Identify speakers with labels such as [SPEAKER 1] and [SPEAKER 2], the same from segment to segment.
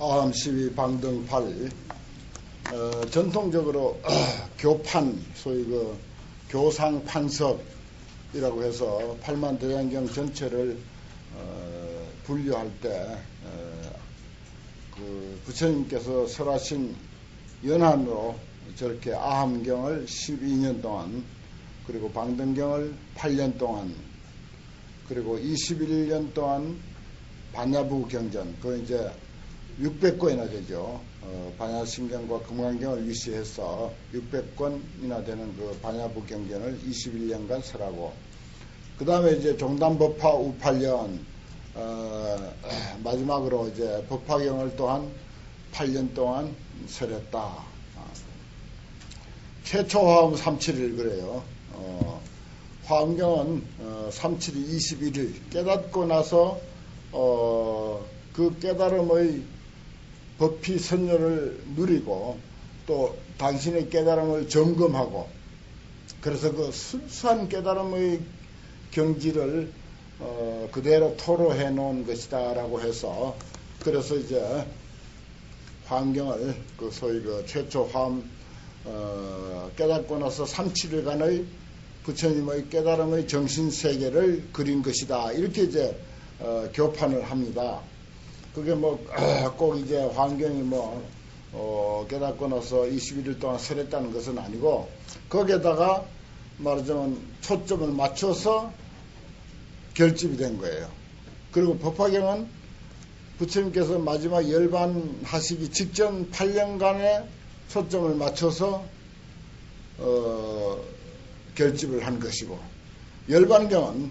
[SPEAKER 1] 아함 12 방등 8 전통적으로 교판, 소위 그 교상 판석이라고 해서 팔만대장경 전체를 분류할 때 그 부처님께서 설하신 연한으로 저렇게 아함경을 12년 동안, 그리고 방등경을 8년 동안, 그리고 21년 동안 반야부 경전, 그 이제 600권이나 되죠. 반야심경과 금강경을 위시해서 600권이나 되는 그 반야부 경전을 21년간 설하고, 그 다음에 이제 종단법화 우팔년, 마지막으로 이제 법화경을 또한 8년 동안 설했다. 최초 화엄 37일 그래요. 화엄경은 37일 21일 깨닫고 나서 그 깨달음의 법피 선녀를 누리고 또 당신의 깨달음을 점검하고, 그래서 그 순수한 깨달음의 경지를 그대로 토로해 놓은 것이다 라고 해서, 그래서 이제 화엄경을 그 소위 그 최초 화엄 깨닫고 나서 37일간의 부처님의 깨달음의 정신세계를 그린 것이다, 이렇게 이제 교판을 합니다. 그게 뭐 꼭 이제 화엄경이 깨닫고 나서 21일 동안 설했다는 것은 아니고, 거기에다가 말하자면 초점을 맞춰서 결집이 된 거예요. 그리고 법화경은 부처님께서 마지막 열반하시기 직전 8년간의 초점을 맞춰서 결집을 한 것이고, 열반경은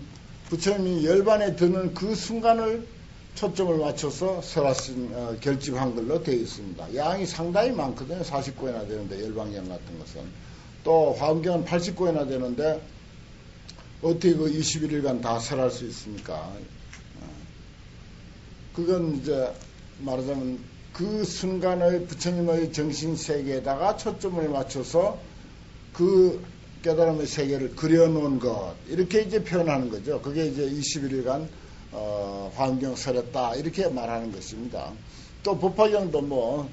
[SPEAKER 1] 부처님이 열반에 드는 그 순간을 초점을 맞춰서 설하신 결집한 걸로 되어 있습니다. 양이 상당히 많거든요. 40권이나 되는데, 열반경 같은 것은. 또 화엄경은 80권이나 되는데 어떻게 그 21일간 다 설할 수 있습니까? 그건 이제 말하자면 그 순간의 부처님의 정신세계에다가 초점을 맞춰서 그 깨달음의 세계를 그려놓은 것, 이렇게 이제 표현하는 거죠. 그게 이제 21일간 화엄경 설했다, 이렇게 말하는 것입니다. 또 법화경도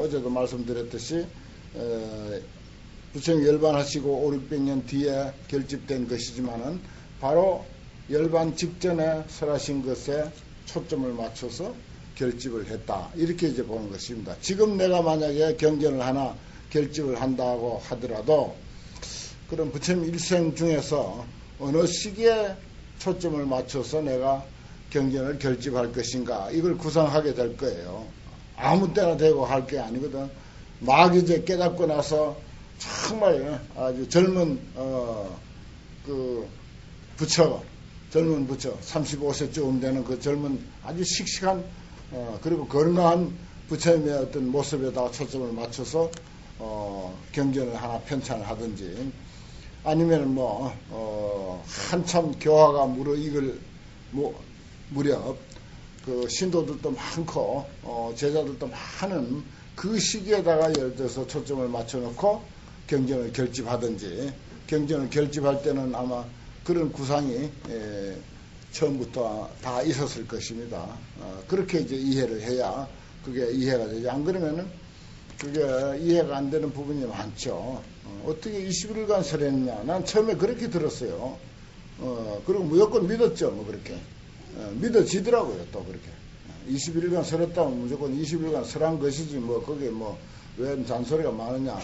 [SPEAKER 1] 어제도 말씀드렸듯이 부처님 열반하시고 5, 600년 뒤에 결집된 것이지만은 바로 열반 직전에 설하신 것에 초점을 맞춰서 결집을 했다, 이렇게 이제 보는 것입니다. 지금 내가 만약에 경전을 하나 결집을 한다고 하더라도, 그럼 부처님 일생 중에서 어느 시기에 초점을 맞춰서 내가 경전을 결집할 것인가, 이걸 구상하게 될 거예요. 아무 때나 되고 할 게 아니거든. 막 이제 깨닫고 나서 정말 아주 젊은 그 부처, 젊은 부처 35세쯤 되는 그 젊은 아주 씩씩한 그리고 건강한 부처님의 어떤 모습에다가 초점을 맞춰서 경전을 하나 편찬을 하든지, 아니면 한참 교화가 무르익을 무렵 그 신도들도 많고 제자들도 많은 그 시기에다가 예를 들어서 초점을 맞춰놓고 경전을 결집하든지, 경전을 결집할 때는 아마 그런 구상이 처음부터 다 있었을 것입니다. 그렇게 이제 이해를 해야 그게 이해가 되지. 안 그러면은 그게 이해가 안 되는 부분이 많죠. 어떻게 21일간 설했느냐. 난 처음에 그렇게 들었어요. 그리고 무조건 믿었죠. 그렇게. 믿어지더라고요. 또 그렇게. 21일간 설했다면 무조건 21일간 설한 것이지, 거기에 왜 잔소리가 많으냐.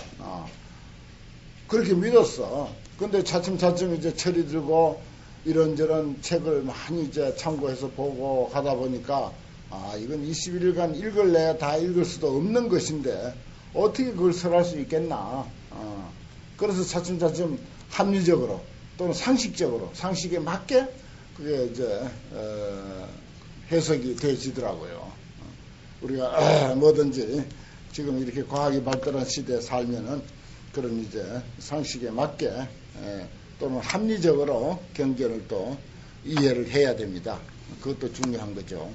[SPEAKER 1] 그렇게 믿었어. 근데 차츰차츰 이제 철이 들고 이런저런 책을 많이 이제 참고해서 보고 하다 보니까, 이건 21일간 읽을래 다 읽을 수도 없는 것인데 어떻게 그걸 설할 수 있겠나. 그래서 차츰차츰 합리적으로 또는 상식적으로, 상식에 맞게 그게 이제 해석이 되어지더라고요. 우리가 뭐든지 지금 이렇게 과학이 발달한 시대에 살면은 그런 이제 상식에 맞게 또는 합리적으로 경전을 또 이해를 해야 됩니다. 그것도 중요한 거죠.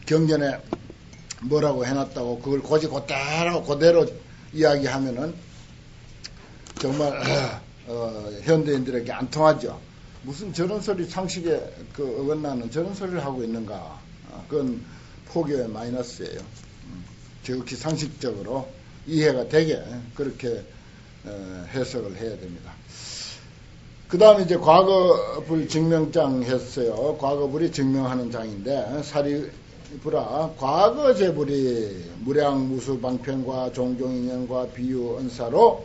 [SPEAKER 1] 경전에 뭐라고 해놨다고 그걸 그대로 이야기하면은 정말 현대인들에게 안 통하죠. 무슨 저런 소리, 상식에 어긋나는 저런 소리를 하고 있는가. 그건 포교의 마이너스예요. 지극히 상식적으로 이해가 되게 그렇게 해석을 해야 됩니다. 그 다음에 이제 과거불 증명장 했어요. 과거불이 증명하는 장인데, 사리불아, 과거 제불이 무량무수 방편과 종종인연과 비유 은사로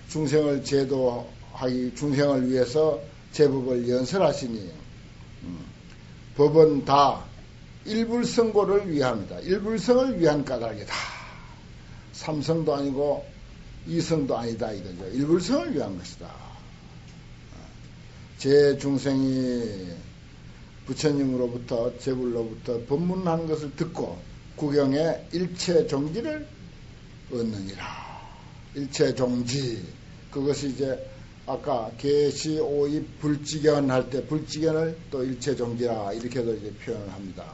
[SPEAKER 1] 중생을 제도하기, 중생을 위해서 제법을 연설하시니, 법은 다 일불성고를 위함이다. 일불성을 위한 까닭이다. 삼성도 아니고 이성도 아니다 이거죠. 일불성을 위한 것이다. 제 중생이 부처님으로부터 제불로부터 법문한 것을 듣고 구경에 일체 종지를 얻느니라. 일체 종지, 그것이 이제 아까 계시 오입 불지견 할 때 불지견을 또 일체 종지라 이렇게도 이제 표현을 합니다.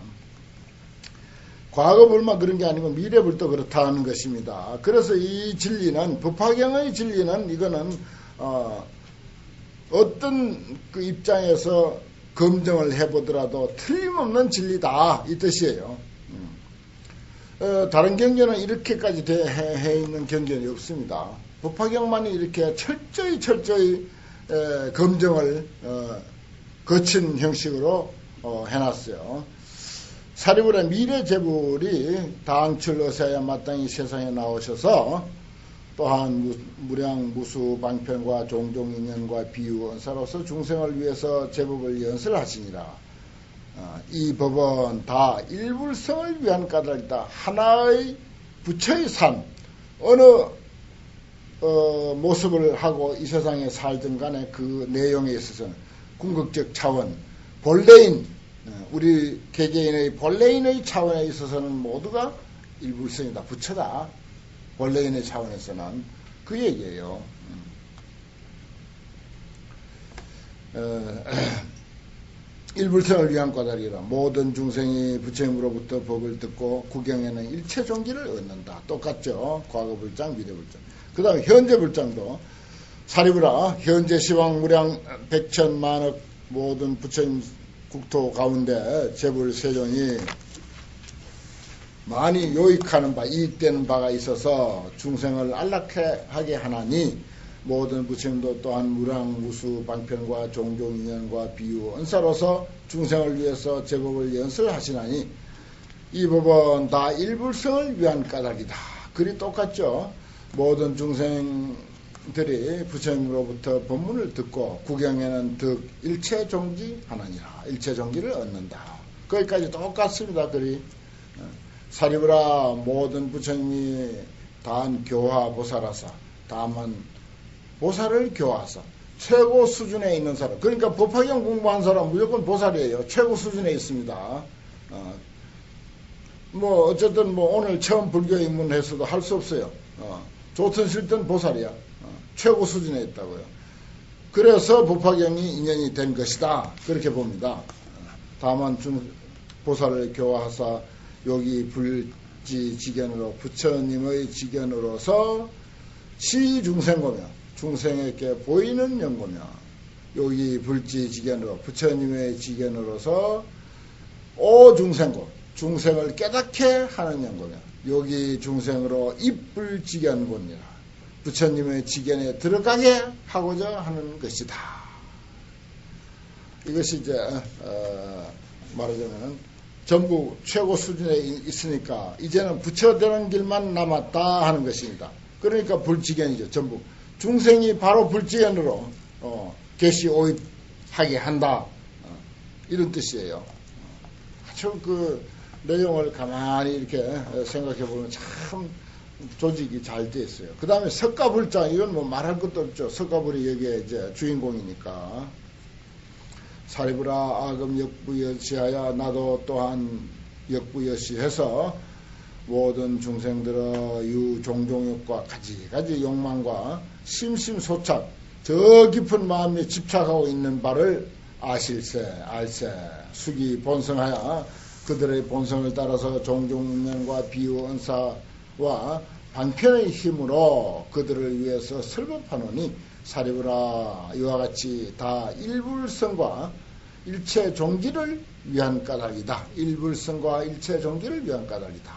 [SPEAKER 1] 과거불만 그런 게 아니고 미래불도 그렇다는 것입니다. 그래서 이 진리는, 법화경의 진리는 이거는 어떤 그 입장에서 검증을 해보더라도 틀림없는 진리다 이 뜻이에요. 다른 경전은 이렇게까지 해 있는 경전이 없습니다. 법화경만이 이렇게 철저히 검증을 거친 형식으로 해놨어요. 사리불의 미래제불이 다항출의사야 마땅히 세상에 나오셔서 또한 무량무수 방편과 종종인연과 비유 언사로서 중생을 위해서 제법을 연설하시니라. 이 법은 다 일불성을 위한 까닭이다. 하나의 부처의 삶, 어느 모습을 하고 이 세상에 살든 간에 그 내용에 있어서는 궁극적 차원, 본래인, 우리 개개인의 본래인의 차원에 있어서는 모두가 일불성이다. 부처다. 본래인의 차원에서는 그 얘기예요. 일불성을 위한 까닭이라. 모든 중생이 부처님으로부터 법을 듣고 구경에는 일체 종지를 얻는다. 똑같죠. 과거불장, 미래불장. 그 다음에 현재불장도 사리불아, 현재 시황 무량 백천만억 모든 부처님 국토 가운데 제불 세존이 많이 요익하는 바, 이익되는 바가 있어서 중생을 안락하게 하나니 모든 부처님도 또한 무량무수 방편과 종종인연과 비유 은사로서 중생을 위해서 제법을 연설하시나니 이 법은 다 일불성을 위한 까닭이다. 글이 똑같죠. 모든 중생들이 부처님으로부터 법문을 듣고 구경에는 득 일체종지 하나니라. 일체종지를 얻는다. 거기까지 똑같습니다. 글이. 사리불아, 모든 부처님이 다한 교화 보살하사, 다만 보살을 교화하사 최고 수준에 있는 사람, 그러니까 법화경 공부한 사람 무조건 보살이에요. 최고 수준에 있습니다. 뭐 어쨌든 뭐 오늘 처음 불교 입문했어도 할 수 없어요. 좋든 싫든 보살이야. 최고 수준에 있다고요. 그래서 법화경이 인연이 된 것이다. 그렇게 봅니다. 다만 보살을 교화하사 여기 불지지견으로 부처님의 지견으로서 시중생고며 중생에게 보이는 연고며 여기 불지지견으로 부처님의 지견으로서 오중생고 중생을 깨닫게 하는 연고며 여기 중생으로 입불지견고니라 부처님의 지견에 들어가게 하고자 하는 것이다. 이것이 이제 말하자면은 전부 최고 수준에 있으니까 이제는 부처되는 길만 남았다 하는 것입니다. 그러니까 불지견이죠. 전부 중생이 바로 불지견으로 계시 오입하게 한다. 이런 뜻이에요. 아주 그 내용을 가만히 이렇게 생각해 보면 참 조직이 잘 돼 있어요. 그 다음에 석가불장, 이건 뭐 말할 것도 없죠. 석가불이 여기에 이제 주인공이니까. 사리불아, 아금 역부여시하여 나도 또한 역부여시해서 모든 중생들의 유종종욕과 가지가지 욕망과 심심소착, 저 깊은 마음에 집착하고 있는 바를 아실세, 알세, 수기 본성하여 그들의 본성을 따라서 종종인연과 비유 은사와 방편의 힘으로 그들을 위해서 설법하노니 사리불아, 이와 같이 다 일불성과 일체 종기를 위한 까닭이다. 일불성과 일체 종기를 위한 까닭이다.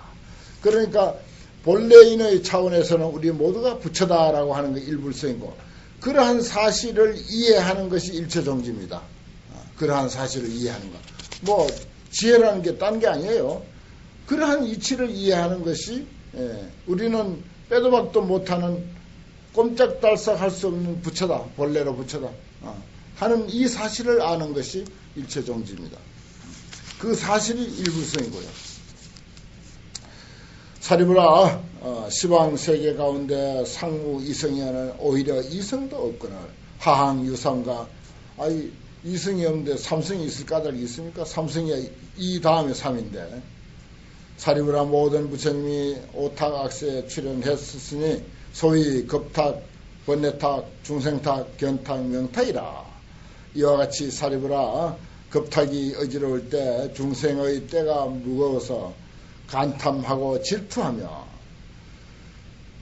[SPEAKER 1] 그러니까 본래인의 차원에서는 우리 모두가 부처다라고 하는 게 일불성이고, 그러한 사실을 이해하는 것이 일체 종기입니다. 그러한 사실을 이해하는 것. 뭐 지혜라는 게 딴 게 아니에요. 그러한 이치를 이해하는 것이 우리는 빼도 박도 못하는 꼼짝달싹 할 수 없는 부처다. 본래로 부처다. 하는 이 사실을 아는 것이 일체 종지입니다. 그 사실이 일불성이고요. 사리부라 시방 세계 가운데 상무 이성에는 오히려 이성도 없거늘 하항 유삼가 이성이 없는데 삼성이 있을 까닭이 있습니까? 삼성이 이 다음에 3인데 사리부라 모든 부처님이 오탁 악세에 출연했으니 소위 급탁, 번뇌탁, 중생탁, 견탁, 명탁이라. 이와 같이 사리부라 급탁이 어지러울 때 중생의 때가 무거워서 간탐하고 질투하며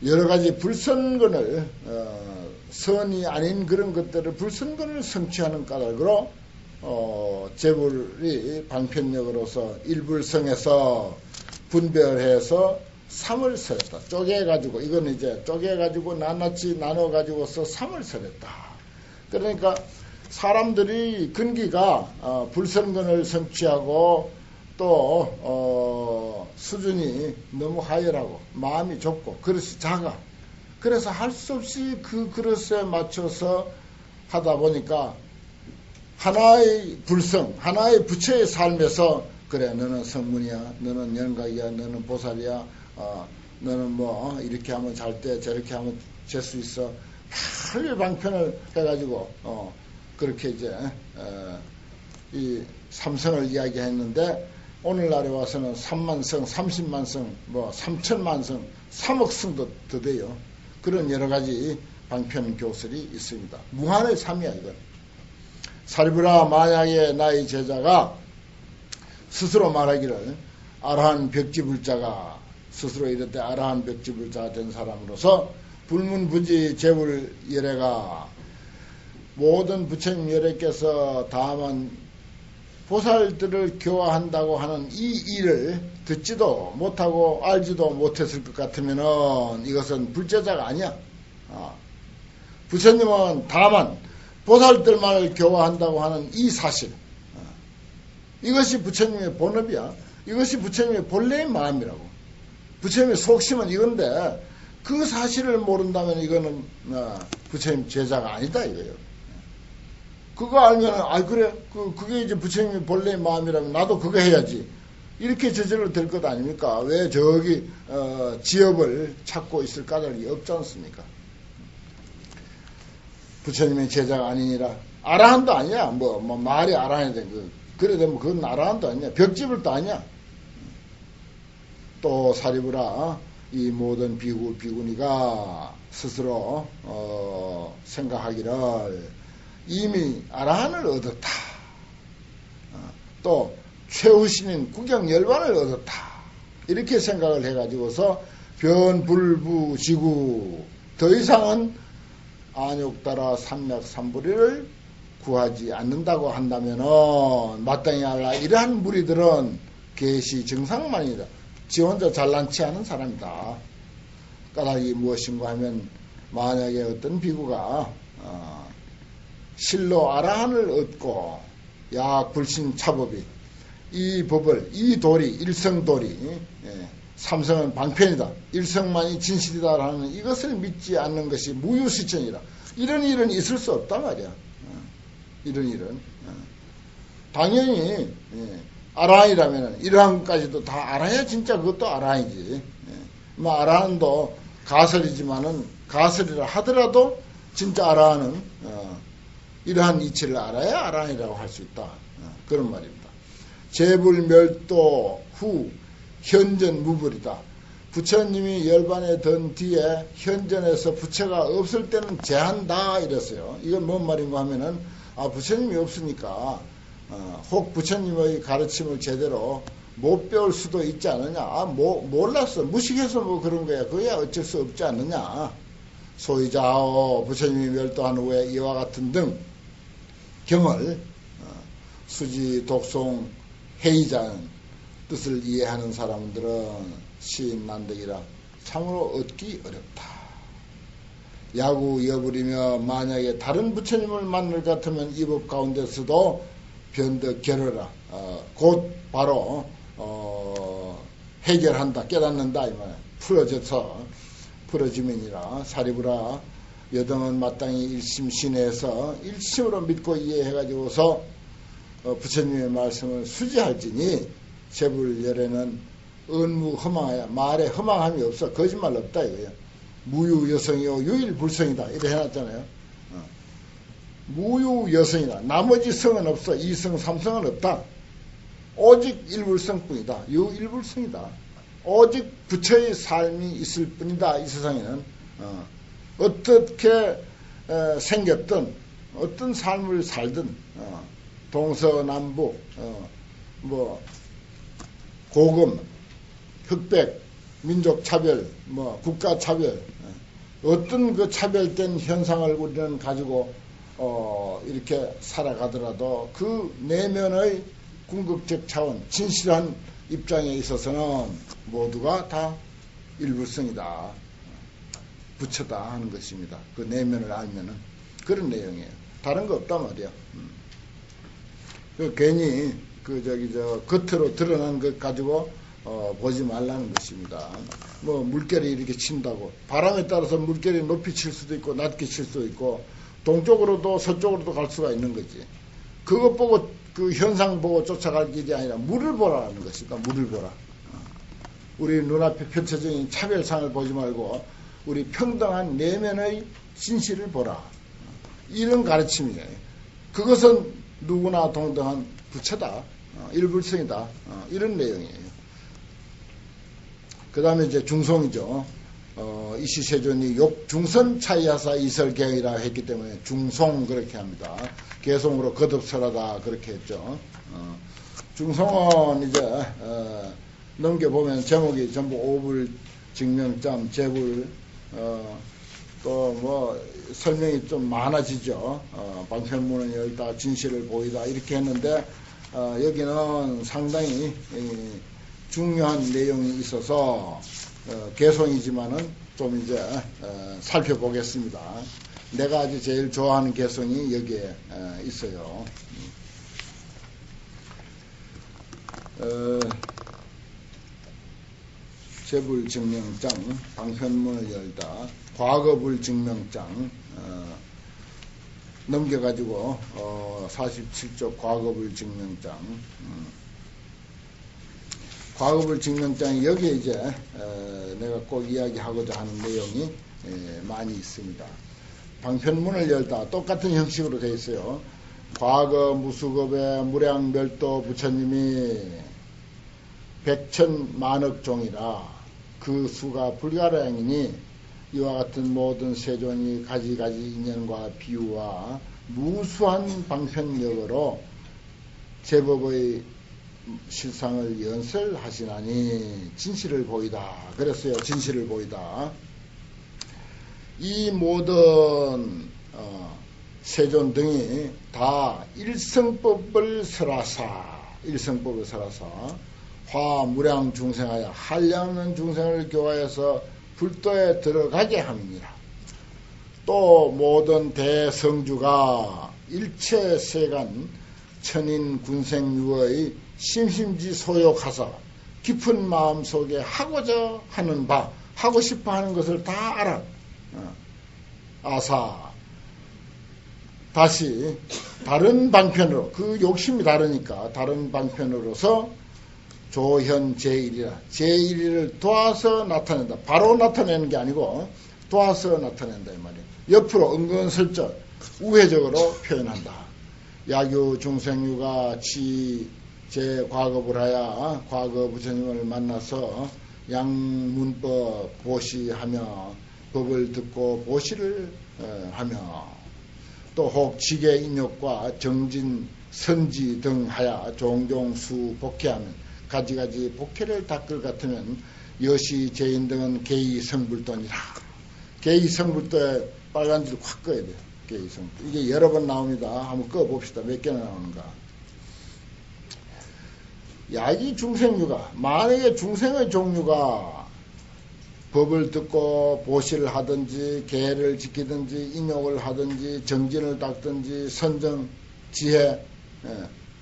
[SPEAKER 1] 여러 가지 불선근을 선이 아닌 그런 것들을 불선근을 성취하는 까닭으로 제불이 방편력으로서 일불성에서 분별해서 3을 설했다. 쪼개가지고 이건 이제 쪼개가지고 낱낱이 나눠가지고서 3을 설했다. 그러니까 사람들이 근기가 불선근을 성취하고 또 수준이 너무 하열하고 마음이 좁고 그릇이 작아. 그래서 할 수 없이 그 그릇에 맞춰서 하다 보니까 하나의 불성, 하나의 부처의 삶에서 그래 너는 성문이야, 너는 연각이야, 너는 보살이야, 너는 뭐 이렇게 하면 잘 돼, 저렇게 하면 될 수 있어. 빨리 방편을 해가지고 그렇게 이제 이 삼성을 이야기했는데 오늘날에 와서는 3만성, 30만성, 뭐 3천만성, 3억성도 더 돼요. 그런 여러 가지 방편 교설이 있습니다. 무한의 삶이야 이건. 사리부라 만약에 나의 제자가 스스로 말하기를 아라한 벽지불자가 스스로 이럴 때 아라한 벽지불자가 된 사람으로서 불문부지 제불 열애가 모든 부처님 열애께서 다만 보살들을 교화한다고 하는 이 일을 듣지도 못하고 알지도 못했을 것 같으면은 이것은 불제자가 아니야. 부처님은 다만 보살들만을 교화한다고 하는 이 사실, 이것이 부처님의 본업이야. 이것이 부처님의 본래의 마음이라고. 부처님의 속심은 이건데 그 사실을 모른다면 이거는 부처님 제자가 아니다 이거예요. 그거 알면 그래 그게 이제 부처님의 본래의 마음이라면 나도 그거 해야지. 이렇게 저절로 될 것 아닙니까? 왜 저기 지업을 찾고 있을 까닭이 없지 않습니까? 부처님의 제자가 아니니라. 아라한도 아니야. 뭐 말이 아라한인데 그래 되면 그건 아라한도 아니야. 벽집을도 아니야. 또 사리부라 이 모든 비구 비구니가 스스로 생각하기를 이미 아라한을 얻었다. 또 최후신인 구경열반을 얻었다. 이렇게 생각을 해가지고서 변불부지구 더 이상은 안욕따라 삼맥삼불이를 구하지 않는다고 한다면은 마땅히 알라 이러한 무리들은 계시 증상만이다. 지 혼자 잘난 체 하는 사람이다. 까닭이 무엇인가 하면 만약에 어떤 비구가 실로 아라한을 얻고 약 불신 차법이 이 법을 이 도리 일성도리 삼성은 방편이다. 일성만이 진실이다라는 이것을 믿지 않는 것이 무유시천이라. 이런 일은 있을 수 없단 말이야. 이런 일은 당연히 아라한이라면 이러한 것까지도 다 알아야 진짜 그것도 아라한이지. 뭐 아라한도 가설이지만은 가설이라 하더라도 진짜 아라한은 이러한 이치를 알아야 아라한이라고 할 수 있다. 그런 말입니다. 제불멸도 후 현전 무불이다. 부처님이 열반에 든 뒤에 현전에서 부처가 없을 때는 제한다 이랬어요. 이건 뭔 말인가 하면은 부처님이 없으니까 혹 부처님의 가르침을 제대로 못 배울 수도 있지 않느냐. 몰랐어. 무식해서 뭐 그런 거야. 그거야 어쩔 수 없지 않느냐. 소이자오 부처님이 멸도한 후에 이와 같은 등 경을 수지, 독송, 해이자는 뜻을 이해하는 사람들은 시인 난득이라 참으로 얻기 어렵다. 야구 여부리며 만약에 다른 부처님을 만날 것 같으면 이 법 가운데서도 변덕 결어라. 곧 바로 해결한다, 깨닫는다 이 말이야. 풀어지면이라. 사리부라 여등은 마땅히 일심 신해서 일심으로 믿고 이해해가지고서 부처님의 말씀을 수지할지니 재불열에는 은무 허망하야. 말에 허망함이 없어. 거짓말 없다 이거야. 무유여성이요 유일불성이다 이래 해놨잖아요. 무유여성이다. 나머지 성은 없어. 이성 삼성은 없다. 오직 일불성뿐이다. 유일불성이다. 오직 부처의 삶이 있을 뿐이다. 이 세상에는 어떻게 생겼든 어떤 삶을 살든 동서남북 뭐 고금 흑백 민족차별 국가차별 어떤 그 차별된 현상을 우리는 가지고 이렇게 살아가더라도 그 내면의 궁극적 차원 진실한 입장에 있어서는 모두가 다 일불성이다. 부처다 하는 것입니다. 그 내면을 알면은 그런 내용이에요. 다른 거 없단 말이야. 괜히 겉으로 드러난 것 가지고 보지 말라는 것입니다. 뭐 물결이 이렇게 친다고 바람에 따라서 물결이 높이 칠 수도 있고 낮게 칠 수도 있고 동쪽으로도 서쪽으로도 갈 수가 있는 거지. 그것 보고 그 현상 보고 쫓아갈 길이 아니라 물을 보라는 것이다. 물을 보라. 우리 눈앞에 펼쳐져 있는 차별상을 보지 말고 우리 평등한 내면의 진실을 보라. 이런 가르침이에요. 그것은 누구나 동등한 부처다. 일불성이다. 이런 내용이에요. 그 다음에 이제 중송이죠. 이시세존이 욕중선 차이하사 이설개이라 했기 때문에 중송 그렇게 합니다. 개송으로 거듭설하다 그렇게 했죠. 중송은 이제 넘겨보면 제목이 전부 오불, 직명점, 제불 또 뭐 설명이 좀 많아지죠. 방편문은 열다, 진실을 보이다 이렇게 했는데 여기는 상당히 중요한 내용이 있어서 개송이지만은 좀 이제 살펴보겠습니다. 내가 아주 제일 좋아하는 개송이 여기에 있어요. 제불증명장, 방편문을 열다, 과거불증명장 넘겨가지고 47쪽 과거불증명장 과거불증명장이 여기에 이제 내가 꼭 이야기하고자 하는 내용이 많이 있습니다. 방편문을 열다 똑같은 형식으로 되어 있어요. 과거 무수급의 무량멸도 부처님이 백천만억 종이라 그 수가 불가량이니 이와 같은 모든 세존이 가지가지 인연과 비유와 무수한 방편력으로 제법의 실상을 연설하시나니 진실을 보이다. 그랬어요. 진실을 보이다. 이 모든 세존 등이 다 일성법을 설하사 화무량 중생하여 한량없는 중생을 교화해서 불도에 들어가게 함이니라. 또 모든 대성주가 일체 세간 천인 군생유의 심심지 소욕하사 깊은 마음속에 하고자 하는 바 하고 싶어 하는 것을 다 알아. 아사 다시 다른 방편으로 그 욕심이 다르니까 다른 방편으로서 조현 제1이라 제1을 도와서 나타낸다. 바로 나타내는 게 아니고 도와서 나타낸다 이 말이에요. 옆으로 은근슬쩍 우회적으로 표현한다. 야규 중생유가 제 과거를 하여 과거 부처님을 만나서 양문법 보시하며 법을 듣고 보시를 하며 또 혹 지계 인욕과 정진 선지 등 하여 종종 수 복회하면 가지가지 복회를 닦을 같으면 여시 제인 등은 개의 성불도니라. 개의 성불도에 빨간 줄 확 꺼야 돼요. 개의 성불도. 이게 여러 번 나옵니다. 한번 꺼봅시다. 몇 개나 나오는가. 야기 중생류가, 만약에 중생의 종류가 법을 듣고 보시를 하든지 계를 지키든지 인욕을 하든지 정진을 닦든지 선정지혜,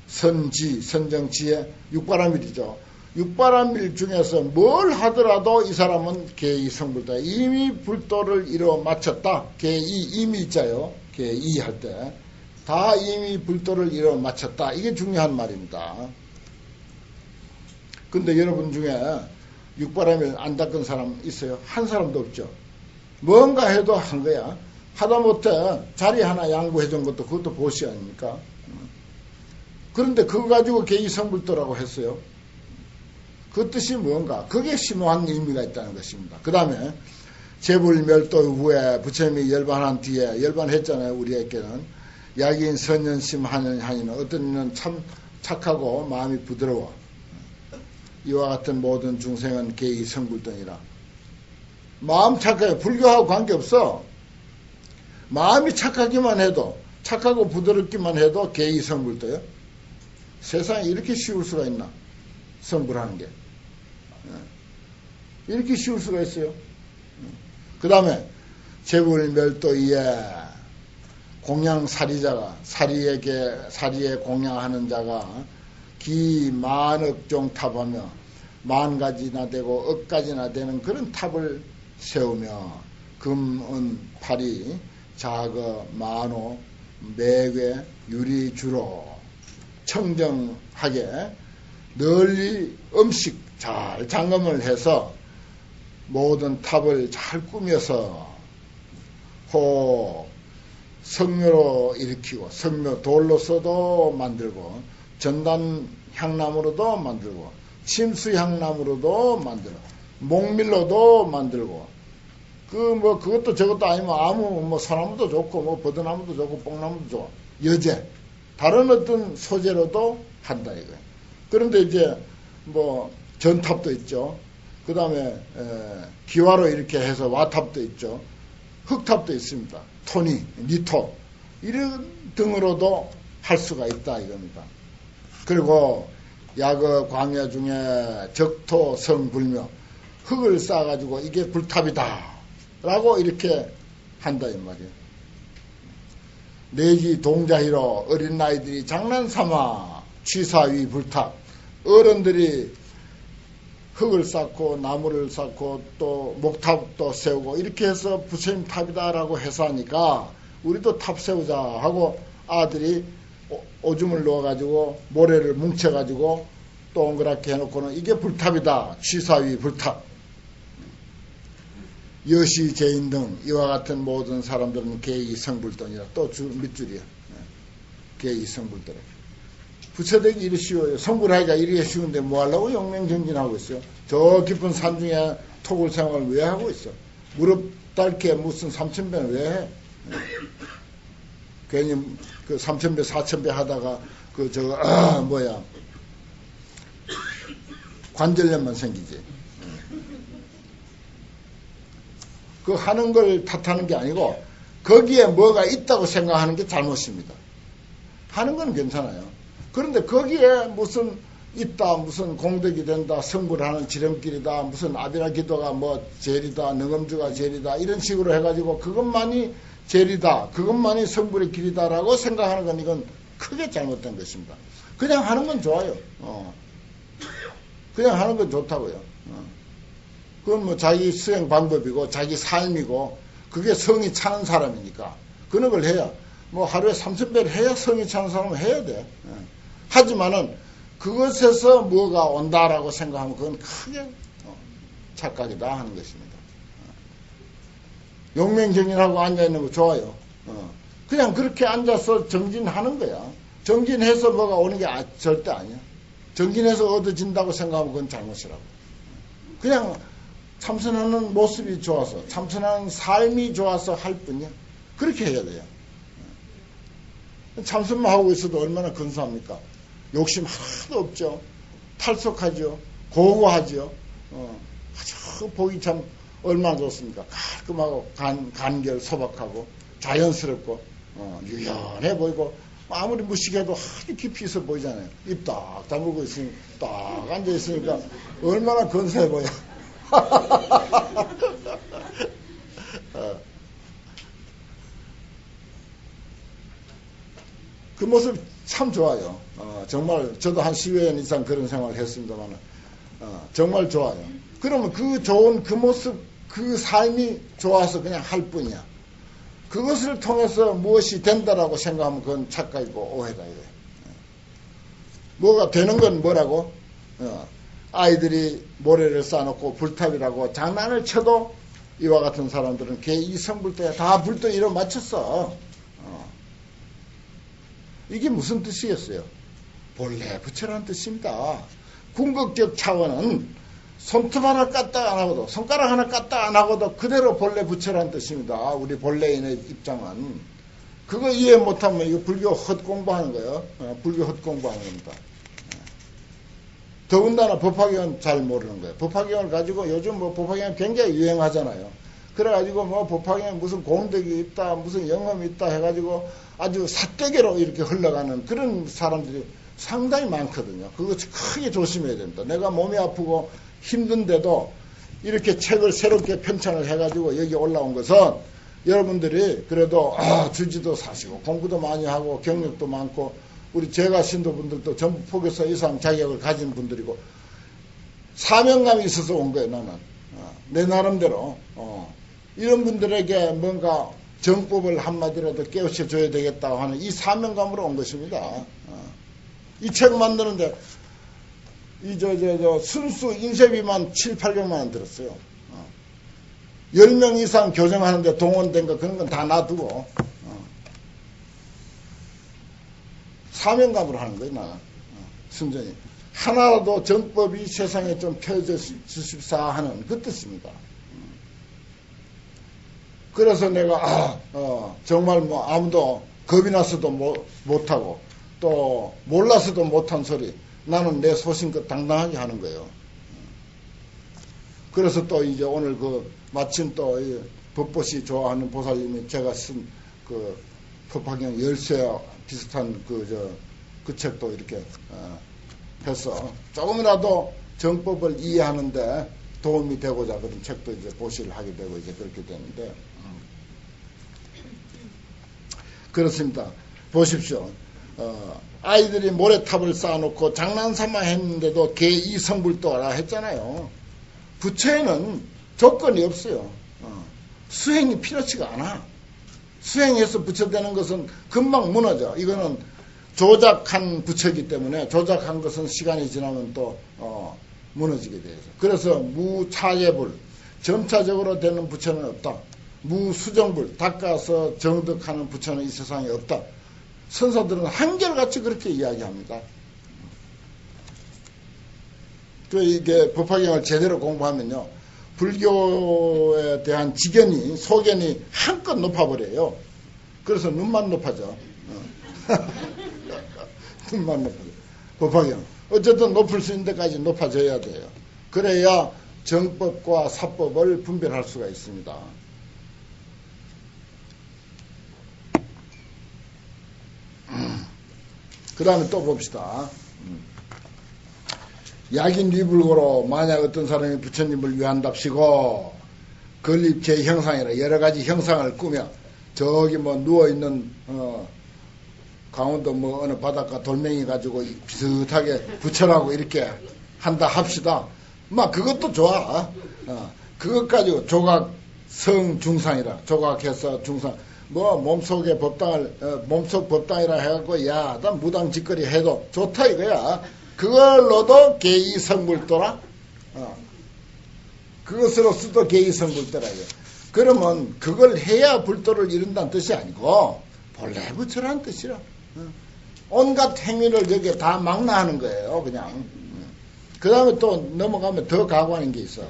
[SPEAKER 1] 선지, 선정지혜, 육바라밀이죠. 육바라밀 중에서 뭘 하더라도 이 사람은 계이성불도야. 이미 불도를 이뤄 마쳤다. 이미 있자요. 계이 할 때. 다 이미 불도를 이뤄 마쳤다. 이게 중요한 말입니다. 근데 여러분 중에 육바라밀 안 닦은 사람 있어요? 한 사람도 없죠. 뭔가 해도 한 거야. 하다못해 자리 하나 양보해 준 것도 그것도 보시 아닙니까? 그런데 그거 가지고 계이성불도라고 했어요. 그 뜻이 뭔가? 그게 심오한 의미가 있다는 것입니다. 그 다음에 재불멸도 후에 부처님이 열반한 뒤에 열반했잖아요. 우리에게는 야기인 선연심 하니는 어떤 이는 참 착하고 마음이 부드러워. 이와 같은 모든 중생은 계이성불도니라. 마음 착하게 불교하고 관계없어. 마음이 착하기만 해도 착하고 부드럽기만 해도 계이성불도요. 세상에 이렇게 쉬울 수가 있나? 성불하는 게. 이렇게 쉬울 수가 있어요. 그 다음에 재불멸도이에 공양사리자가 사리에 공양하는 자가 기 만억종 탑하며 만가지나 되고 억가지나 되는 그런 탑을 세우며 금은 팔이 자거 만호 매괴 유리주로 청정하게 널리 음식 잘 장엄을 해서 모든 탑을 잘 꾸며서 성묘로 일으키고 성묘 돌로서도 만들고 전단 향나무로도 만들고 침수 향나무로도 만들고 목밀로도 만들고 그것도 저것도 아니면 소나무도 좋고 버드나무도 좋고 뽕나무도 좋고 여제 다른 어떤 소재로도 한다 이거예요. 그런데 이제 전탑도 있죠. 그 다음에 기와로 이렇게 해서 와탑도 있죠. 흙탑도 있습니다. 토니, 니토 이런 등으로도 할 수가 있다 이겁니다. 그리고 야거 광야 중에 적토 성불묘 흙을 쌓아가지고 이게 불탑이다 라고 이렇게 한다 이 말이에요. 내지 동자희로 어린 아이들이 장난삼아 취사위 불탑 어른들이 흙을 쌓고 나무를 쌓고 또 목탑도 세우고 이렇게 해서 부처님 탑이다라고 해서 하니까 우리도 탑 세우자 하고 아들이 오줌을 넣어가지고 모래를 뭉쳐가지고 동그랗게 해놓고는 이게 불탑이다. 취사위 불탑. 여시 제인 등 이와 같은 모든 사람들은 계이성불도니라. 또 밑줄이야. 계이성불도라. 부처되기 이리 쉬워요. 성불하기가 이리 쉬운데 뭐 하려고 영맹정진하고 있어요. 저 깊은 산 중에 토굴 생활을 왜 하고 있어? 무릎 닳게 무슨 3000배는 왜 해? 괜히 그 3000배 4000배 하다가 관절염만 생기지. 그 하는 걸 탓하는 게 아니고 거기에 뭐가 있다고 생각하는 게 잘못입니다. 하는 건 괜찮아요. 그런데 거기에 무슨 있다, 무슨 공덕이 된다, 성불하는 지름길이다, 무슨 아비라 기도가 제리다, 능엄주가 제리다, 이런 식으로 해가지고 그것만이 제리다, 그것만이 성불의 길이다라고 생각하는 건 이건 크게 잘못된 것입니다. 그냥 하는 건 좋아요. 그냥 하는 건 좋다고요. 그건 자기 수행 방법이고, 자기 삶이고, 그게 성이 차는 사람이니까. 그런 걸 해야, 하루에 3000배를 해야 성이 차는 사람은 해야 돼. 하지만은, 그것에서 뭐가 온다라고 생각하면 그건 크게 착각이다 하는 것입니다. 용맹정진하고 앉아있는 거 좋아요. 그냥 그렇게 앉아서 정진하는 거야. 정진해서 뭐가 오는 게 절대 아니야. 정진해서 얻어진다고 생각하면 그건 잘못이라고. 그냥 참선하는 모습이 좋아서, 참선하는 삶이 좋아서 할 뿐이야. 그렇게 해야 돼요. 참선만 하고 있어도 얼마나 근사합니까? 욕심 하나도 없죠. 탈속하죠. 고고하죠. 아주 보기 참 얼마나 좋습니까? 깔끔하고 간결 소박하고 자연스럽고 유연해 보이고 아무리 무식해도 아주 깊이 있어 보이잖아요. 입 딱 다물고 있으니 딱 앉아 있으니까 얼마나 건사해 보여. 그 모습 참 좋아요. 정말 저도 한 10여 년 이상 그런 생활을 했습니다만 정말 좋아요. 그러면 그 좋은 그 모습, 그 삶이 좋아서 그냥 할 뿐이야. 그것을 통해서 무엇이 된다라고 생각하면 그건 착각이고 오해다. 뭐가 되는 건 뭐라고? 아이들이 모래를 쌓아놓고 불탑이라고 장난을 쳐도 이와 같은 사람들은 개2성불도에 다 불도 이뤄 맞췄어. 이게 무슨 뜻이겠어요? 본래 부처라는 뜻입니다. 궁극적 차원은 손톱 하나 까딱 안 하고도, 손가락 하나 까딱 안 하고도 그대로 본래 부처라는 뜻입니다. 우리 본래인의 입장은. 그거 이해 못하면 이거 불교 헛공부하는 거예요. 불교 헛공부하는 겁니다. 더군다나 법화경은 잘 모르는 거예요. 법화경을 가지고 요즘 뭐 법화경 굉장히 유행하잖아요. 그래가지고 뭐 법화경에 무슨 공덕이 있다, 무슨 영험이 있다 해가지고 아주 삿대기로 이렇게 흘러가는 그런 사람들이 상당히 많거든요. 그거 크게 조심해야 됩니다. 내가 몸이 아프고 힘든데도 이렇게 책을 새롭게 편찬을 해가지고 여기 올라온 것은 여러분들이 그래도 주지도 사시고 공부도 많이 하고 경력도 많고 우리 제가 신도분들도 전부 포교사 이상 자격을 가진 분들이고 사명감이 있어서 온 거예요. 나는 내 나름대로 이런 분들에게 뭔가 정법을 한마디라도 깨우쳐 줘야 되겠다고 하는 이 사명감으로 온 것입니다. 이 책 만드는데 순수 인쇄비만 700~800만 원 들었어요. 10명 이상 교정하는데 동원된 거 그런 건 다 놔두고 사명감으로 하는 거예요. 나는 순전히 하나라도 정법이 세상에 좀 펴져 주십사 하는 그 뜻입니다. 그래서 내가 정말 뭐 아무도 겁이 나서도 못하고 또 몰라서도 못한 소리 나는 내 소신껏 당당하게 하는 거예요. 그래서 또 이제 오늘 마침 또 법보시 좋아하는 보살님이 제가 쓴 그 법화경 열쇠와 비슷한 그 책도 이렇게 해서 조금이라도 정법을 이해하는데 도움이 되고자 그런 책도 이제 보시를 하게 되고 이제 그렇게 되는데 그렇습니다. 보십시오. 아이들이 모래탑을 쌓아놓고 장난삼아 했는데도 개2성불도라 했잖아요. 부처에는 조건이 없어요. 수행이 필요치가 않아. 수행해서 부처 되는 것은 금방 무너져. 이거는 조작한 부처이기 때문에 조작한 것은 시간이 지나면 또 무너지게 되죠. 그래서 무차예불, 점차적으로 되는 부처는 없다. 무수정불, 닦아서 정득하는 부처는 이 세상에 없다. 선사들은 한결같이 그렇게 이야기합니다. 이게 법화경을 제대로 공부하면요, 불교에 대한 지견이, 소견이 한껏 높아버려요. 그래서 눈만 높아져. 눈만 높아져. 법화경. 어쨌든 높을 수 있는 데까지 높아져야 돼요. 그래야 정법과 사법을 분별할 수가 있습니다. 그 다음에 또 봅시다. 약인 위불고로 만약 어떤 사람이 부처님을 위한답시고 건립 제형상이라 여러 가지 형상을 꾸며 저기 뭐 누워있는 강원도 뭐 어느 바닷가 돌멩이 가지고 비슷하게 부처라고 이렇게 한다 합시다. 막 그것도 좋아. 그것 가지고 조각 성중상이라 조각해서 중상 뭐 몸속의 법당을 몸속 법당이라 해갖고 야 난 무당 짓거리 해도 좋다 이거야. 그걸로도 개2성불도라. 그것으로서도 개2성불도라 이거. 그러면 그걸 해야 불도를 이룬다는 뜻이 아니고 본래 부처라는 뜻이라. 온갖 행위를 여기에 다 망라하는 거예요. 그냥. 그 다음에 또 넘어가면 더 가고하는 게 있어.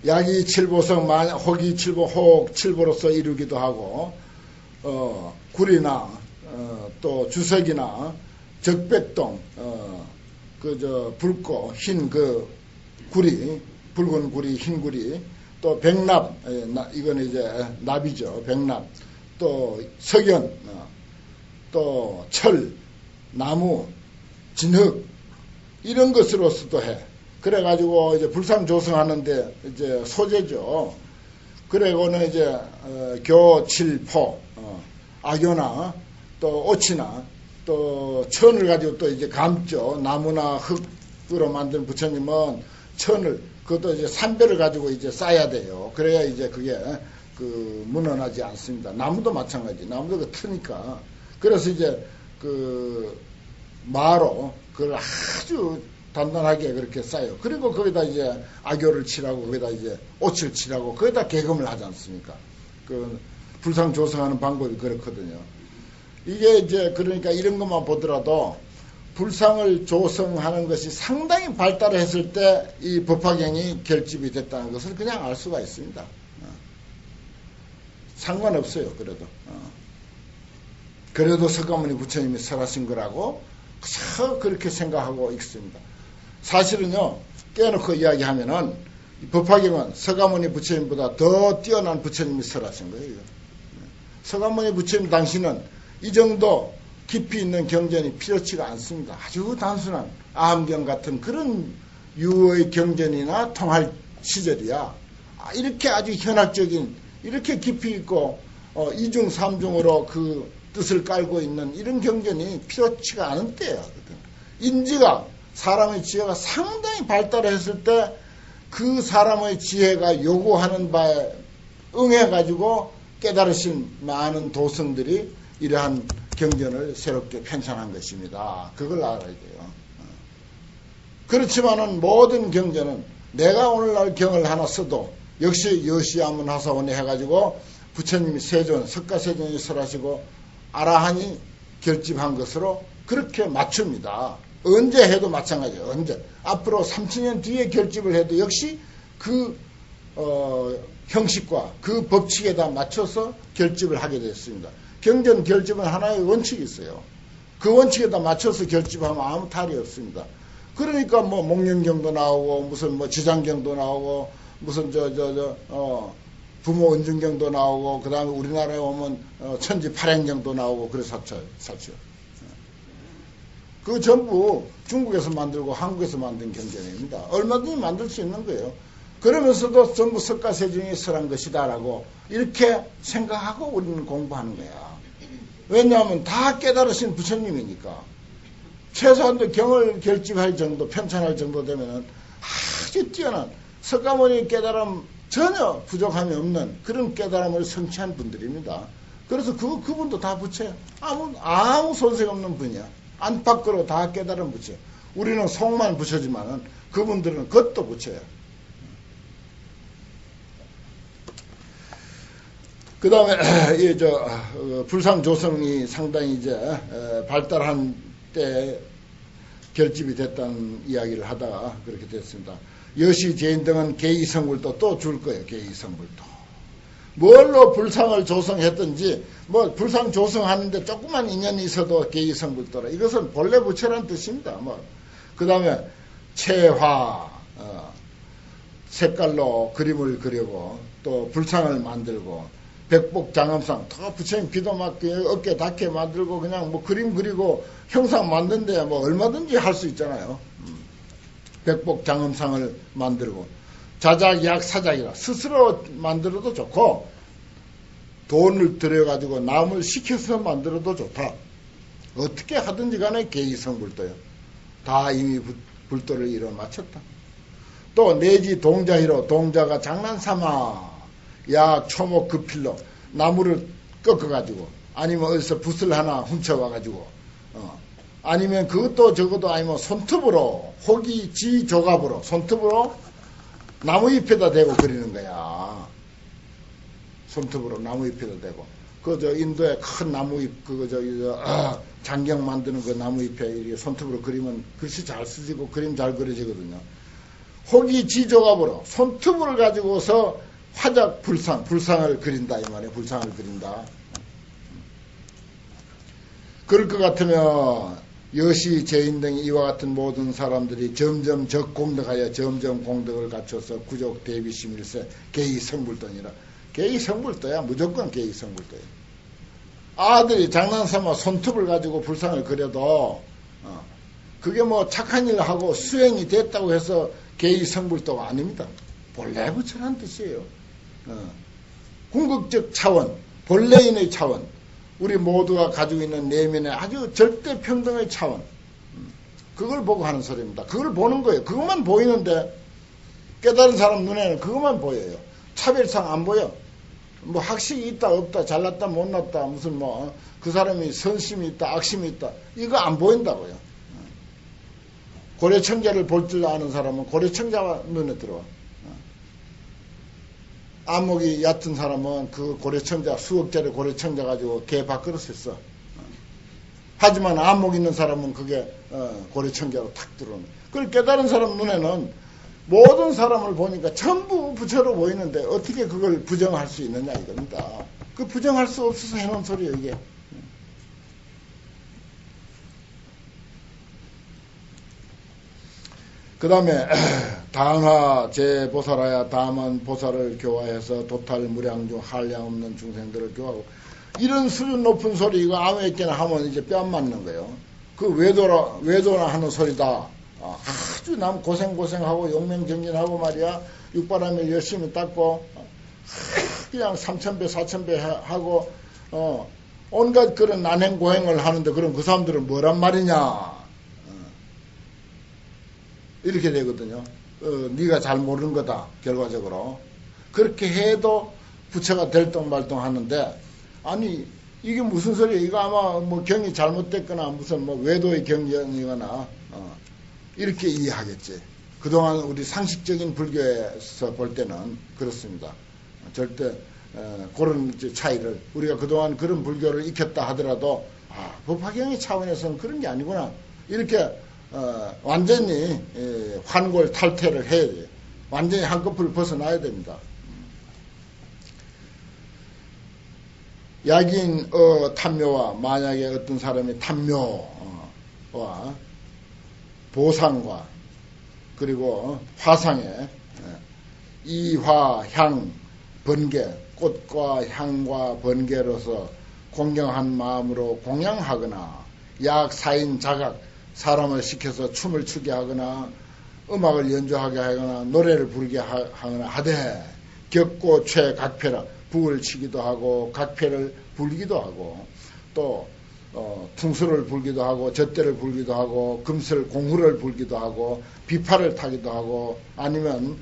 [SPEAKER 1] 약이 칠보성, 혹이 칠보, 혹 칠보로서 이루기도 하고, 굴이나, 또 주석이나, 적백동, 붉고, 흰 구리, 붉은 구리, 흰 구리, 또 백납, 이건 이제 납이죠. 백납, 또 석연, 또 철, 나무, 진흙 이런 것으로서도 해. 그래가지고 이제 불상 조성하는데 이제 소재죠. 그래고는 이제 교칠포, 악교나 또 오치나 또 천을 가지고 또 이제 감죠. 나무나 흙으로 만든 부처님은 천을 그것도 이제 삼배를 가지고 이제 쌓아야 돼요. 그래야 이제 그게 그 무너나지 않습니다. 나무도 마찬가지. 나무도 그 트니까. 그래서 이제 그 마로 그걸 아주 단단하게 그렇게 쌓아요. 그리고 거기다 이제 악교를 칠하고 거기다 이제 옷을 칠하고 거기다 개금을 하지 않습니까? 그 불상 조성하는 방법이 그렇거든요. 이게 이제 그러니까 이런 것만 보더라도 불상을 조성하는 것이 상당히 발달했을 때 이 법화경이 결집이 됐다는 것을 그냥 알 수가 있습니다. 상관없어요. 그래도 석가모니 부처님이 설하신 거라고 그렇게 생각하고 있습니다. 사실은요, 깨놓고 이야기하면은 이 법화경은 석가모니 부처님보다 더 뛰어난 부처님이 설하신 거예요. 석가모니 부처님 당시는 이 정도 깊이 있는 경전이 필요치가 않습니다. 아주 단순한 암경 같은 그런 유의 경전이나 통할 시절이야. 이렇게 아주 현학적인 이렇게 깊이 있고 이중 삼중으로 그 뜻을 깔고 있는 이런 경전이 필요치가 않은 때야. 인지가 사람의 지혜가 상당히 발달했을 때 그 사람의 지혜가 요구하는 바에 응해가지고 깨달으신 많은 도성들이 이러한 경전을 새롭게 편찬한 것입니다. 그걸 알아야 돼요. 그렇지만은 모든 경전은 내가 오늘날 경을 하나 써도 역시 여시야문 하사원에 해가지고 부처님이 세존, 석가세존이 설하시고 아라한이 결집한 것으로 그렇게 맞춥니다. 언제 해도 마찬가지예요. 언제. 앞으로 3000년 뒤에 결집을 해도 역시 그 형식과 그 법칙에다 맞춰서 결집을 하게 됐습니다. 경전 결집은 하나의 원칙이 있어요. 그 원칙에다 맞춰서 결집하면 아무 탈이 없습니다. 그러니까 뭐 목련경도 나오고 무슨 뭐 지장경도 나오고 무슨 부모 은중경도 나오고 그 다음에 우리나라에 오면 천지 팔행경도 나오고 그래서 샀죠. 그 전부 중국에서 만들고 한국에서 만든 경전입니다. 얼마든지 만들 수 있는 거예요. 그러면서도 전부 석가세존이 설한 것이다라고 이렇게 생각하고 우리는 공부하는 거야. 왜냐하면 다 깨달으신 부처님이니까. 최소한도 경을 결집할 정도, 편찬할 정도 되면은 아주 뛰어난 석가모니 깨달음 전혀 부족함이 없는 그런 깨달음을 성취한 분들입니다. 그래서 그분도 다 부처예요. 아무 손색 없는 분이야. 안팎으로 다 깨달은 부처. 우리는 속만 부처지만은 그분들은 그것도 부처야. 그 다음에 불상 조성이 상당히 이제 발달한 때 결집이 됐다는 이야기를 하다가 그렇게 됐습니다. 여시 제인 등은 개이성불도 또 줄 거예요. 개이성불도. 뭘로 불상을 조성했든지 뭐 불상 조성하는데 조그만 인연이 있어도 개이성불도라. 이것은 본래 부처란 뜻입니다. 그 다음에 채화 색깔로 그림을 그리고 또 불상을 만들고 백복장엄상 더 부처님 비도 맞게 어깨 닿게 만들고 그냥 뭐 그림 그리고 형상 만든데 뭐 얼마든지 할 수 있잖아요. 백복장엄상을 만들고 자작약 사작이라 스스로 만들어도 좋고 돈을 들여가지고 남을 시켜서 만들어도 좋다. 어떻게 하든지 간에 개이성불도요. 다 이미 불도를 이뤄 마쳤다. 또 내지 동자희로 동자가 장난삼아 약 초목 급필로 나무를 꺾어가지고 아니면 어디서 붓을 하나 훔쳐와가지고 아니면 그것도 적어도 아니면 손톱으로 호기 지 조갑으로 손톱으로 나무잎에다 대고 그리는 거야. 손톱으로 나무잎에다 대고 그 인도에 큰 나무잎 장경 만드는 그 나무잎에 이렇게 손톱으로 그리면 글씨 잘 쓰지고 그림 잘 그려지거든요. 호기 지 조갑으로 손톱을 가지고서 화작 불상을 그린다 이 말이에요. 불상을 그린다. 그럴 것 같으면 여시 제인 등 이와 같은 모든 사람들이 점점 적공덕하여 점점 공덕을 갖춰서 구족 대비심일세 개이성불도니라. 개이성불도야. 무조건 개이성불도야. 아들이 장난삼아 손톱을 가지고 불상을 그려도 그게 뭐 착한 일을 하고 수행이 됐다고 해서 개의성불도가 아닙니다. 본래 부처란 뜻이에요. 궁극적 차원, 본래인의 차원, 우리 모두가 가지고 있는 내면의 아주 절대 평등의 차원, 그걸 보고 하는 소리입니다. 그걸 보는 거예요. 그것만 보이는데 깨달은 사람 눈에는 그것만 보여요. 차별상 안 보여. 뭐 학식이 있다 없다 잘났다 못났다 무슨 뭐 그 사람이 선심이 있다 악심이 있다 이거 안 보인다고요. 고래청자를 볼 줄 아는 사람은 고래청자가 눈에 들어와. 안목이 얕은 사람은 그 고래청자 수억짜리 고래청자 가지고 개 밥그릇을 써. 하지만 안목 있는 사람은 그게 고래청자로 탁 들어오는. 그걸 깨달은 사람 눈에는 모든 사람을 보니까 전부 부처로 보이는데 어떻게 그걸 부정할 수 있느냐 이겁니다. 그 부정할 수 없어서 해놓은 소리예요 이게. 그 다음에 단화 제보살하야 다만 보살을 교화해서 도탈 무량중 한량 없는 중생들을 교화하고 이런 수준 높은 소리 이거 아무에게나 하면 이제 뺨 맞는 거예요. 그 외도나 하는 소리다. 아주 남 고생하고 용맹정진하고 말이야 육바람에 열심히 닦고 그냥 3,000배 4,000배 하고 온갖 그런 난행고행을 하는데 그럼 그 사람들은 뭐란 말이냐 이렇게 되거든요. 네가 잘 모르는 거다 결과적으로. 그렇게 해도 부처가 될똥말똥 하는데 아니 이게 무슨 소리야. 이거 아마 뭐 경이 잘못됐거나 무슨 뭐 외도의 경전이거나 이렇게 이해하겠지. 그동안 우리 상식적인 불교에서 볼 때는 그렇습니다. 절대 그런 차이를 우리가 그동안 그런 불교를 익혔다 하더라도 법화경의 차원에서는 그런 게 아니구나 이렇게 완전히 환골 탈퇴를 해야 돼요. 완전히 한꺼풀 벗어나야 됩니다. 약인 탐묘와 만약에 어떤 사람이 탐묘와 보상과 그리고 화상에 이화, 향, 번개, 꽃과 향과 번개로서 공경한 마음으로 공양하거나 약, 사인, 자각, 사람을 시켜서 춤을 추게 하거나 음악을 연주하게 하거나 노래를 부르게 하거나 하되 격고 최 각패라 북을 치기도 하고 각패를 불기도 하고 또 풍수를 불기도 하고 젖대를 불기도 하고 금슬 공후를 불기도 하고 비파를 타기도 하고 아니면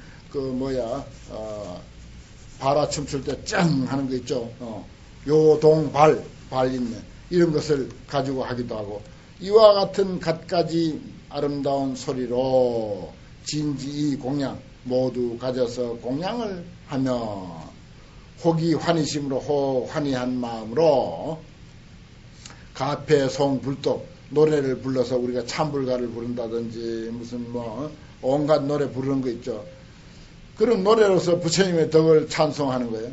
[SPEAKER 1] 바라 춤출 때 짱 하는 거 있죠. 요동발 있네. 이런 것을 가지고 하기도 하고 이와 같은 갖가지 아름다운 소리로 진지 공양 모두 가져서 공양을 하며 혹이 환희심으로 환희한 마음으로 가패 송 불독 노래를 불러서 우리가 참불가를 부른다든지 무슨 온갖 노래 부르는 거 있죠. 그런 노래로서 부처님의 덕을 찬송하는 거예요.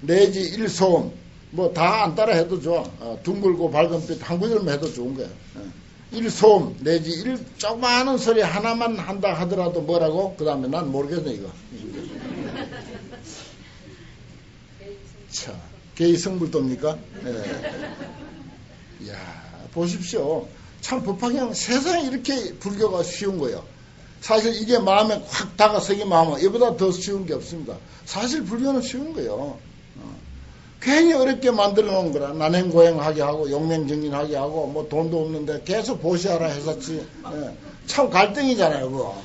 [SPEAKER 1] 내지 일소음 다 안 따라 해도 좋아. 둥글고 밝은 빛 한 구절만 해도 좋은 거야. 일소음 내지 조그마한 소리 하나만 한다 하더라도 뭐라고? 그 다음에 난 모르겠네 이거. 자, 개의성불도입니까? 네. 이야, 보십시오. 참 법화경 세상에 이렇게 불교가 쉬운 거예요. 사실 이게 마음에 확 다가서기 마음은 이보다 더 쉬운 게 없습니다. 사실 불교는 쉬운 거예요. 괜히 어렵게 만들어 놓은 거라. 난행고행하게 하고 용맹정진하게 하고 돈도 없는데 계속 보시하라 했었지. 참 갈등이잖아요 그거.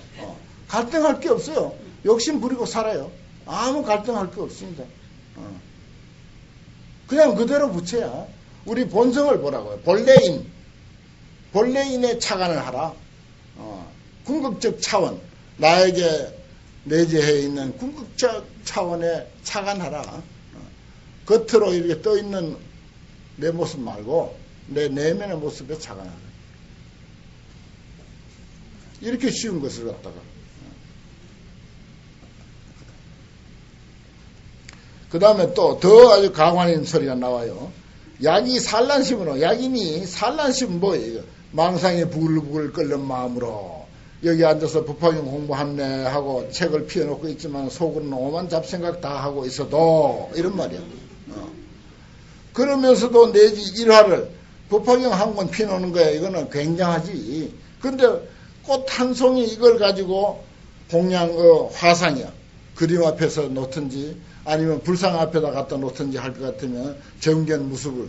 [SPEAKER 1] 갈등할 게 없어요. 욕심 부리고 살아요. 아무 갈등할 게 없습니다. 그냥 그대로 부처야. 우리 본성을 보라고요. 본래인의 차관을 하라. 궁극적 차원, 나에게 내재해 있는 궁극적 차원에 차관하라. 겉으로 이렇게 떠있는 내 모습 말고 내 내면의 모습에 차관하라. 이렇게 쉬운 것을 갖다가. 그 다음에 또 더 아주 강화인 소리가 나와요. 약이 산란심으로, 약인이 산란심 뭐예요? 망상에 부글부글 끓는 마음으로 여기 앉아서 법화경 공부하네 하고 책을 피워놓고 있지만 속으로는 오만 잡생각 다 하고 있어도 이런 말이야. 그러면서도 내지 일화를 법화경 한 권 피우는 거야. 이거는 굉장하지. 근데 꽃 한 송이 이걸 가지고 공양 화상이야. 그림 앞에서 놓든지 아니면 불상 앞에다 갖다 놓든지 할 것 같으면 정견 무수불,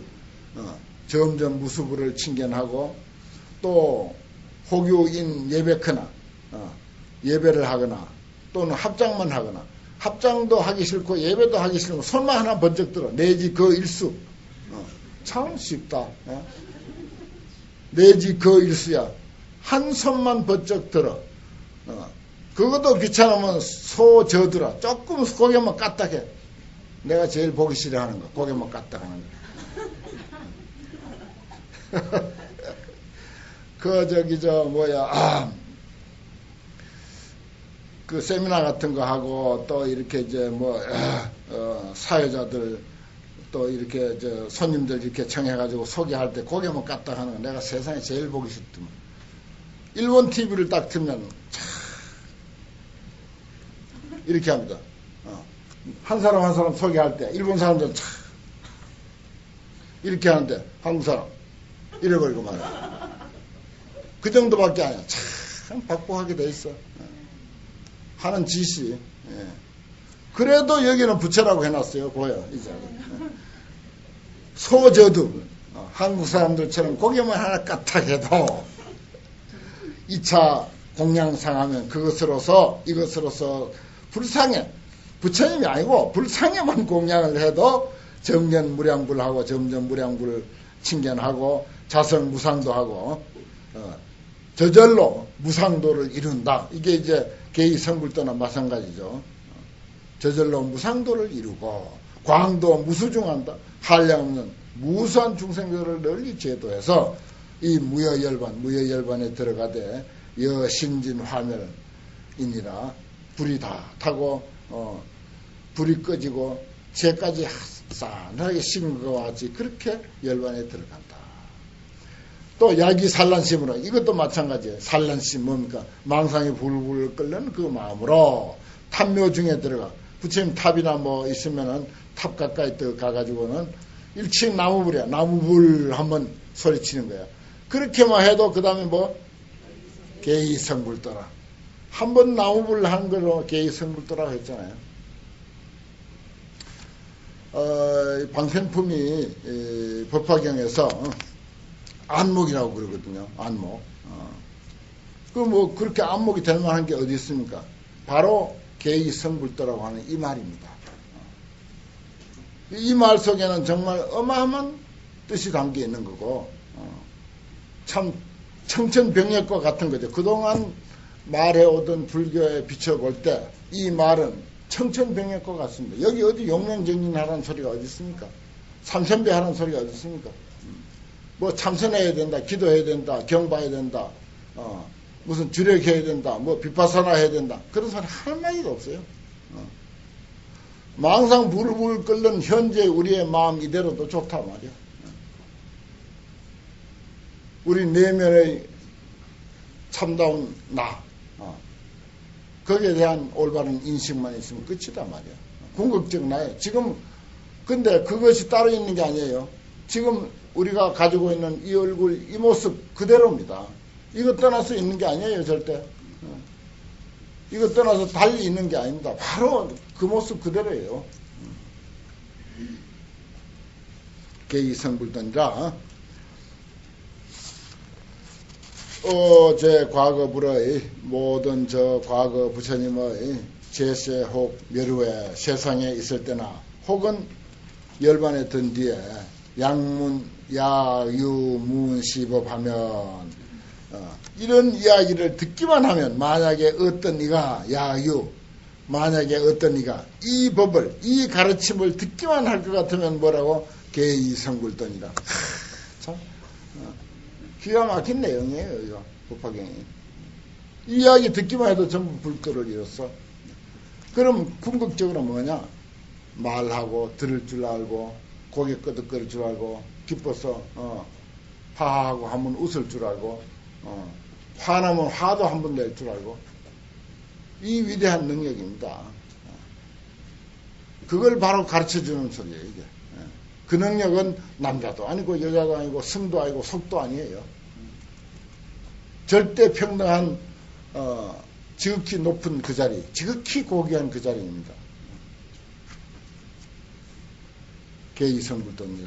[SPEAKER 1] 점점 무수불을 칭견하고 또 호교인 예배크나 예배를 하거나 또는 합장만 하거나 합장도 하기 싫고 예배도 하기 싫으면 손만 하나 번쩍 들어. 내지 그 일수. 참 쉽다. 내지 그 일수야. 한 손만 번쩍 들어. 그것도 귀찮으면 소 저들어. 조금 고개만 까딱해. 내가 제일 보기 싫어하는 거. 고개만 까딱하는 거. 그 세미나 같은 거 하고 또 이렇게 이제 사회자들 또 이렇게 손님들 이렇게 청해가지고 소개할 때 고개만 까딱하는 거 내가 세상에 제일 보기 싫더만. 일본 TV를 딱 틀면 이렇게 합니다. 한 사람 한 사람 소개할 때 일본 사람들은 이렇게 하는데 한국 사람 잃어버리고 말이야. 그 정도밖에 아니야. 참 박복하게 돼 있어. 하는 짓이. 그래도 여기는 부처라고 해놨어요. 보여 이제. 소저도 한국 사람들처럼 고개만 하나 까딱해도 2차 공양상하면 그것으로서 이것으로서 불상에 부처님이 아니고 불상에만 공양을 해도 정견 무량불하고 점점 무량불을 칭견하고 자성 무상도 하고 저절로 무상도를 이룬다. 이게 이제 개의성불도나 마찬가지죠. 저절로 무상도를 이루고 광도 무수중한다. 한량없는 무수한 중생들을 널리 제도해서 이 무여열반에 들어가되 여신진 화멸이니라. 불이 다 타고 불이 꺼지고 재까지 싸늘하게 식은 것과 같이 그렇게 열반에 들어간다. 또 야기 산란심으로 이것도 마찬가지예요. 산란심 뭡니까? 망상이 불불 끓는 그 마음으로 탑묘 중에 들어가. 부처님 탑이나 뭐 있으면은 탑 가까이 또 가가지고는 1층 나무불이야. 나무불 한번 소리치는 거야. 그렇게만 해도 그 다음에 개의성불도라. 한번 나무불 한 거로 개의성불도라고 했잖아요. 방편품이 법화경에서 안목이라고 그러거든요. 안목. 그렇게 안목이 될 만한 게 어디 있습니까? 바로 개의성불도라고 하는 이 말입니다. 이 말 속에는 정말 어마어마한 뜻이 담겨 있는 거고, 참 청천벽력과 같은 거죠. 그동안 말해오던 불교에 비춰볼 때 이 말은 청천벽력과 같습니다. 여기 어디 용맹정진하라는 소리가 어디 있습니까? 삼천배하라는 소리가 어디 있습니까? 참선해야 된다, 기도해야 된다, 경봐야 된다, 무슨 주력해야 된다, 비파사나 해야 된다. 그런 소리 한마디도 없어요. 망상 불불 끓는 현재 우리의 마음 이대로도 좋다 말이야. 우리 내면의 참다운 나, 거기에 대한 올바른 인식만 있으면 끝이다 말이야. 궁극적 나예요. 지금 근데 그것이 따로 있는 게 아니에요. 지금 우리가 가지고 있는 이 얼굴, 이 모습 그대로입니다. 이거 떠나서 있는 게 아니에요, 절대. 이거 떠나서 달리 있는 게 아닙니다. 바로 그 모습 그대로예요. 개의성불도니라. 제 과거불의 모든 과거 부처님의 제세 혹 멸후에 세상에 있을 때나 혹은 열반에 든 뒤에 양문 야유문시법하면 이런 이야기를 듣기만 하면 만약에 어떤 이가 만약에 어떤 이가 이 법을 이 가르침을 듣기만 할 것 같으면 뭐라고? 개의성불도니라. 참 기가 막힌 내용이에요. 이거 법화경이. 이 이야기 듣기만 해도 전부 불도를 이뤘어. 그럼 궁극적으로 뭐냐? 말하고 들을 줄 알고 고개 끄덕거릴 줄 알고 기뻐서 화하고 한번 웃을 줄 알고 화나면 화도 한번 낼 줄 알고 이 위대한 능력입니다. 그걸 바로 가르쳐주는 소리예요. 이게 그 능력은 남자도 아니고 여자도 아니고 성도 아니고 속도 아니에요. 절대 평등한 지극히 높은 그 자리, 지극히 고귀한 그 자리입니다. 개이성불동이요.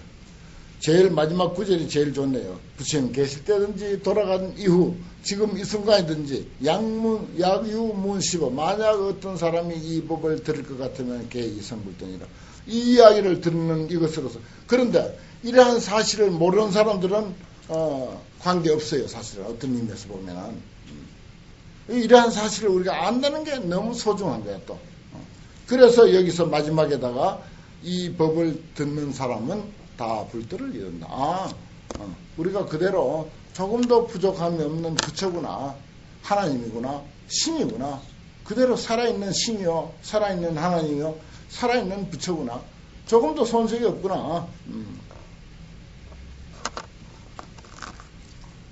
[SPEAKER 1] 제일 마지막 구절이 제일 좋네요. 부처님 계실 때든지 돌아간 이후 지금 이 순간이든지 약유문시보 만약 어떤 사람이 이 법을 들을 것 같으면 개이성불동이라 이 이야기를 듣는 이것으로서 그런데 이러한 사실을 모르는 사람들은 관계없어요. 사실은 어떤 의미에서 보면은 이러한 사실을 우리가 안다는 게 너무 소중한 거야 또. 그래서 여기서 마지막에다가 이 법을 듣는 사람은 다 불도를 이룬다. 우리가 그대로 조금도 부족함이 없는 부처구나. 하나님이구나. 신이구나. 그대로 살아있는 신이요. 살아있는 하나님이요. 살아있는 부처구나. 조금도 손색이 없구나.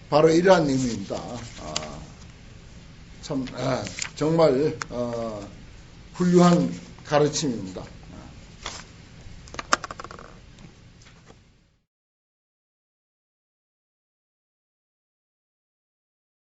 [SPEAKER 1] 바로 이러한 의미입니다. 참 정말 훌륭한 가르침입니다.